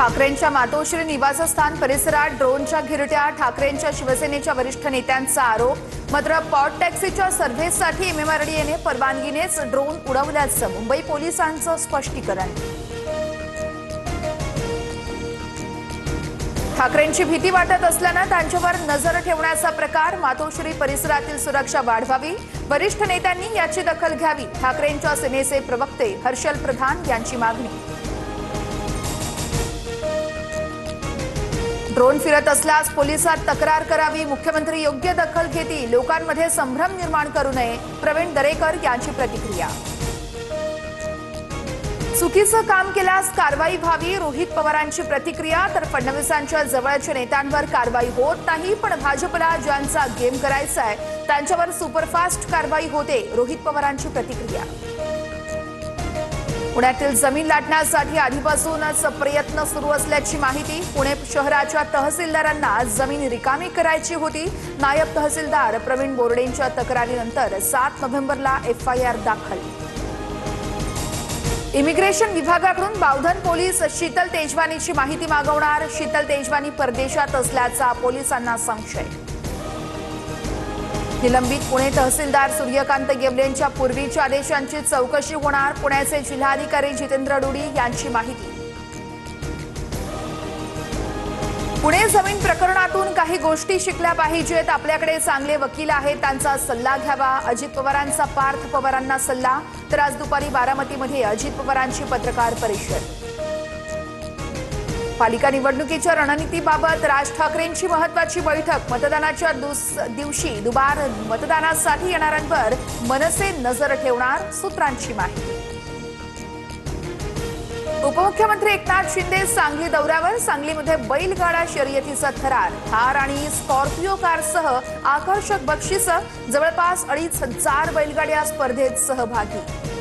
ठाकरेंच्या मातोश्री निवासस्थान परिसरात ड्रोनच्या घिरट्या, ठाकरेंच्या शिवसेनेच्या वरिष्ठ नेत्यांचा आरोप। मात्र पॉट टॅक्सीच्या सर्व्हिससाठी एमएमआरडीएने परवानगीनेच ड्रोन उडवल्याचं मुंबई पोलिसांचं स्पष्टीकरण। ठाकरेंची भीती वाटत असल्यानं त्यांच्यावर नजर ठेवण्याचा प्रकार, मातोश्री परिसरातील सुरक्षा वाढवावी, वरिष्ठ नेत्यांनी याची दखल घ्यावी, ठाकरेंच्या सेनेचे प्रवक्ते हर्षल प्रधान यांची मागणी। ड्रोन फिरत असल्यास पोलिसात तक्रार करावी, मुख्यमंत्री योग्य दखल घेतील, लोकांमध्ये संभ्रम निर्माण करू नये, प्रवीण दरेकर यांची प्रतिक्रिया। चुकीचं काम केल्यास कारवाई व्हावी, रोहित पवारांची प्रतिक्रिया। तर फडणवीसांच्या जवळच्या नेत्यांवर कारवाई होत नाही, पण भाजपला ज्यांचा गेम करायचा आहे त्यांच्यावर सुपरफास्ट कारवाई होते, रोहित पवारांची प्रतिक्रिया। पुण्यातील जमीन लाटण्यासाठी आधीपासूनच प्रयत्न सुरू असल्याची माहिती। पुणे शहराच्या तहसीलदारांना जमीन रिकामी करायची होती। नायब तहसीलदार प्रवीण बोर्डेंच्या तक्रारीनंतर 7 नोव्हेंबरला एफआयआर दाखल। इमिग्रेशन विभागाकडून बावधन पोलीस शीतल तेजवानीची माहिती मागवणार, शीतल तेजवानी परदेशात असल्याचा पोलिसांना संशय। निलंबित पुणे तहसीलदार सूर्यकांत येवलेंच्या पूर्वीच्या आदेशांची चौकशी होणार, पुण्याचे जिल्हाधिकारी जितेंद्र डोडी यांची माहिती। पुणे जमीन प्रकरणातून काही गोष्टी शिकल्या पाहिजेत, आपल्याकडे चांगले वकील आहेत, त्यांचा सल्ला घ्यावा, अजित पवारांचा पार्थ पवारांना सल्ला। तर आज दुपारी बारामतीमध्ये अजित पवारांची पत्रकार परिषद। पालिका निवडणुकीच्या रणनीतीबाबत राज ठाकरेंची महत्त्वाची बैठक, मतदानाच्या दिवशी दुबार मतदानासाठी येणाऱ्यांवर मनसे नजर ठेवणार, सूत्रांची माहिती। उपमुख्यमंत्री एकनाथ शिंदे सांगली दौऱ्यावर, सांगलीमध्ये बैलगाडा शर्यतीचा थरार, थार आणि स्कॉर्पिओ कारसह आकर्षक बक्षिसं, जवळपास 2,500 बैलगाड्या स्पर्धेत सहभागी।